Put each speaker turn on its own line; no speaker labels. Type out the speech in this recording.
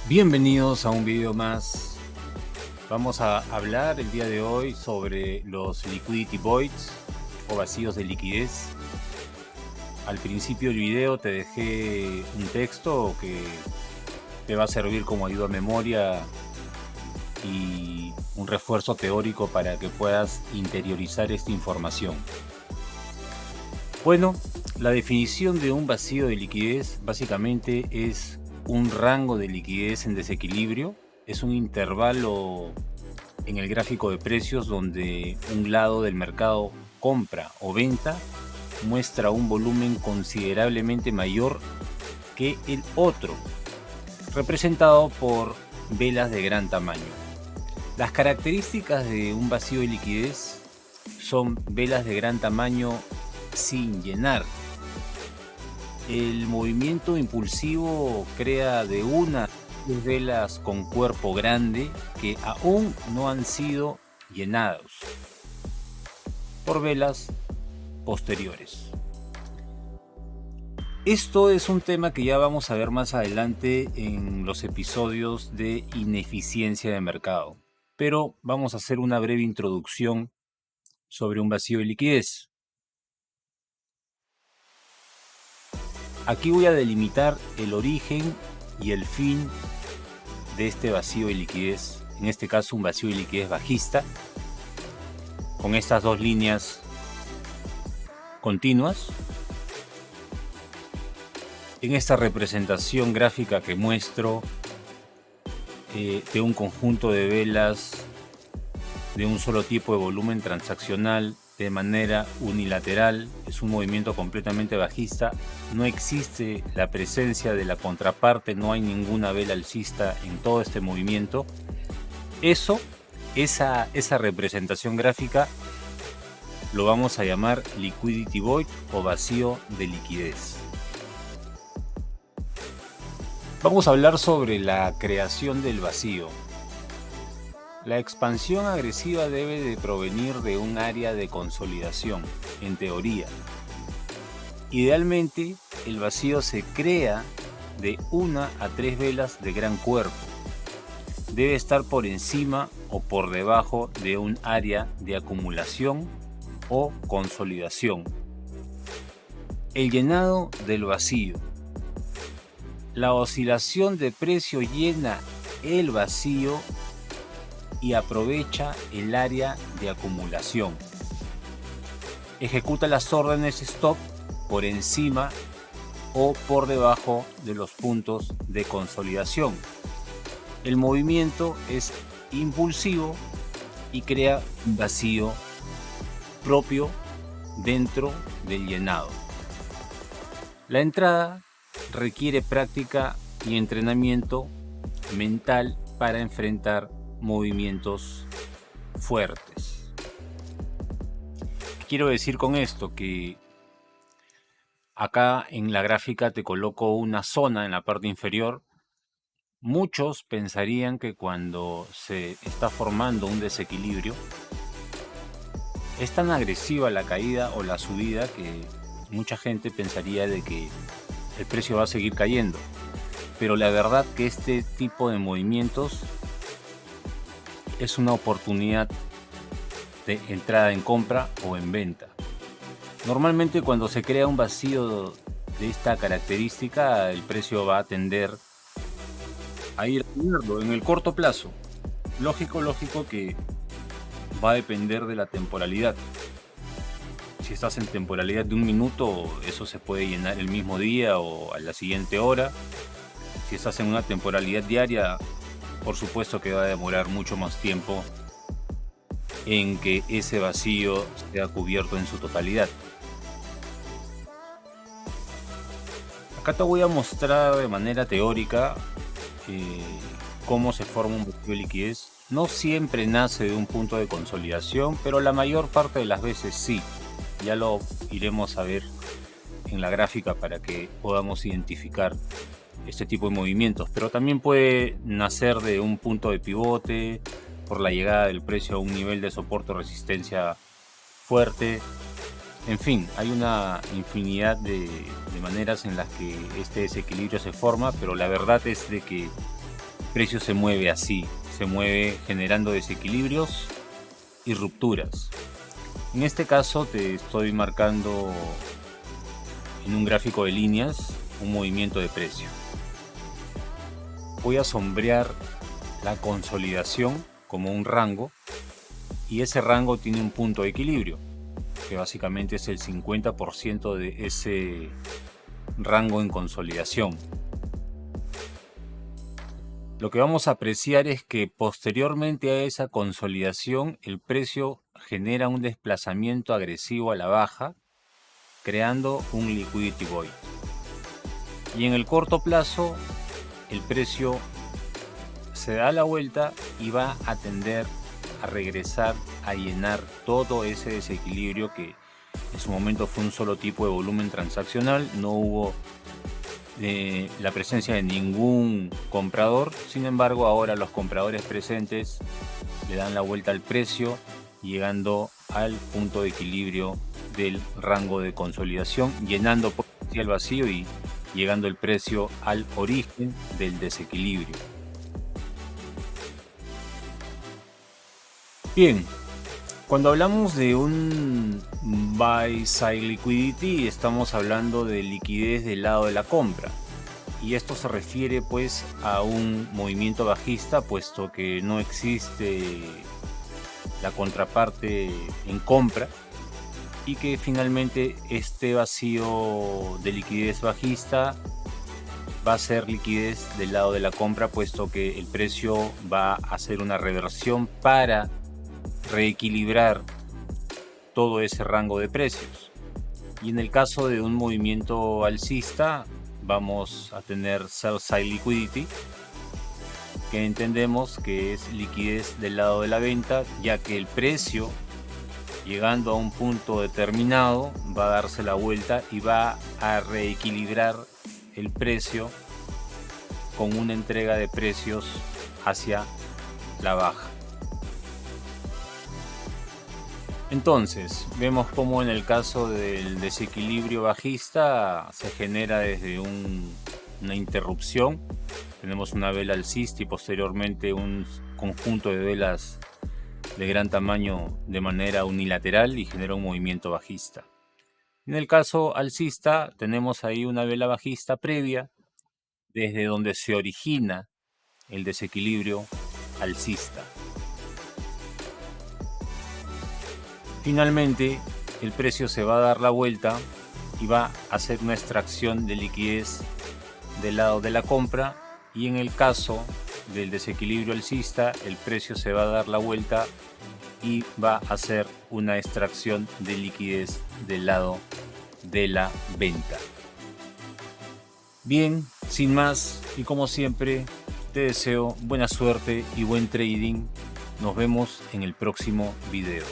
Bienvenidos a un video más. Vamos a hablar el día de hoy sobre los liquidity voids o vacíos de liquidez. Al principio del video te dejé un texto que te va a servir como ayuda a memoria y un refuerzo teórico para que puedas interiorizar esta información. Bueno, la definición de un vacío de liquidez básicamente es un rango de liquidez en desequilibrio. Es un intervalo en el gráfico de precios donde un lado del mercado, compra o venta, muestra un volumen considerablemente mayor que el otro, representado por velas de gran tamaño. Las características de un vacío de liquidez son velas de gran tamaño sin llenar. El movimiento impulsivo crea de una a tres velas con cuerpo grande que aún no han sido llenados por velas posteriores. Esto es un tema que ya vamos a ver más adelante en los episodios de ineficiencia de mercado, pero vamos a hacer una breve introducción sobre un vacío de liquidez. Aquí voy a delimitar el origen y el fin de este vacío de liquidez, en este caso un vacío de liquidez bajista, con estas dos líneas continuas. En esta representación gráfica que muestro de un conjunto de velas de un solo tipo de volumen transaccional de manera unilateral, es un movimiento completamente bajista, no existe la presencia de la contraparte, no hay ninguna vela alcista en todo este movimiento. Esa representación gráfica lo vamos a llamar liquidity void o vacío de liquidez. Vamos a hablar sobre la creación del vacío. La expansión agresiva debe de provenir de un área de consolidación, en teoría. Idealmente, el vacío se crea de 1 a 3 velas de gran cuerpo. Debe estar por encima o por debajo de un área de acumulación o consolidación. El llenado del vacío. La oscilación de precio llena el vacío y aprovecha el área de acumulación. Ejecuta las órdenes stop por encima o por debajo de los puntos de consolidación. El movimiento es impulsivo y crea un vacío propio dentro del llenado. La entrada requiere práctica y entrenamiento mental para enfrentar movimientos fuertes. ¿Qué quiero decir con esto? Que acá en la gráfica te coloco una zona en la parte inferior. Muchos pensarían que cuando se está formando un desequilibrio es tan agresiva la caída o la subida que mucha gente pensaría de que el precio va a seguir cayendo. Pero la verdad que este tipo de movimientos es una oportunidad de entrada en compra o en venta. Normalmente cuando se crea un vacío de esta característica, el precio va a tender a ir a subirlo en el corto plazo. Lógico que va a depender de la temporalidad. Si estás en temporalidad de 1 minuto, eso se puede llenar el mismo día o a la siguiente hora. Si estás en una temporalidad diaria, por supuesto que va a demorar mucho más tiempo en que ese vacío sea cubierto en su totalidad. Acá te voy a mostrar de manera teórica cómo se forma un vacío de liquidez. No siempre nace de un punto de consolidación, pero la mayor parte de las veces sí. Ya lo iremos a ver en la gráfica para que podamos identificar este tipo de movimientos, pero también puede nacer de un punto de pivote por la llegada del precio a un nivel de soporte o resistencia fuerte. En fin, hay una infinidad de maneras en las que este desequilibrio se forma, pero la verdad es de que precio se mueve así, se mueve generando desequilibrios y rupturas. En este caso te estoy marcando en un gráfico de líneas un movimiento de precio. Voy a sombrear la consolidación como un rango, y ese rango tiene un punto de equilibrio, que básicamente es el 50% de ese rango en consolidación. Lo que vamos a apreciar es que posteriormente a esa consolidación el precio genera un desplazamiento agresivo a la baja, creando un liquidity void. Y en el corto plazo el precio se da la vuelta y va a tender a regresar a llenar todo ese desequilibrio que en su momento fue un solo tipo de volumen transaccional. No hubo la presencia de ningún comprador. Sin embargo, ahora los compradores presentes le dan la vuelta al precio, llegando al punto de equilibrio del rango de consolidación, llenando por el vacío y llegando el precio al origen del desequilibrio. Bien, cuando hablamos de un buy side liquidity, estamos hablando de liquidez del lado de la compra, y esto se refiere pues a un movimiento bajista, puesto que no existe la contraparte en compra, y que finalmente este vacío de liquidez bajista va a ser liquidez del lado de la compra, puesto que el precio va a hacer una reversión para reequilibrar todo ese rango de precios. Y en el caso de un movimiento alcista, vamos a tener sell side liquidity, que entendemos que es liquidez del lado de la venta, ya que el precio, llegando a un punto determinado, va a darse la vuelta y va a reequilibrar el precio con una entrega de precios hacia la baja. Entonces, vemos cómo en el caso del desequilibrio bajista se genera desde una interrupción. Tenemos una vela alcista y posteriormente un conjunto de velas de gran tamaño de manera unilateral, y genera un movimiento bajista. En el caso alcista tenemos ahí una vela bajista previa desde donde se origina el desequilibrio alcista. Finalmente el precio se va a dar la vuelta y va a hacer una extracción de liquidez del lado de la compra, y en el caso del desequilibrio alcista el precio se va a dar la vuelta y va a hacer una extracción de liquidez del lado de la venta. Bien, sin más, y como siempre te deseo buena suerte y buen trading. Nos vemos en el próximo video.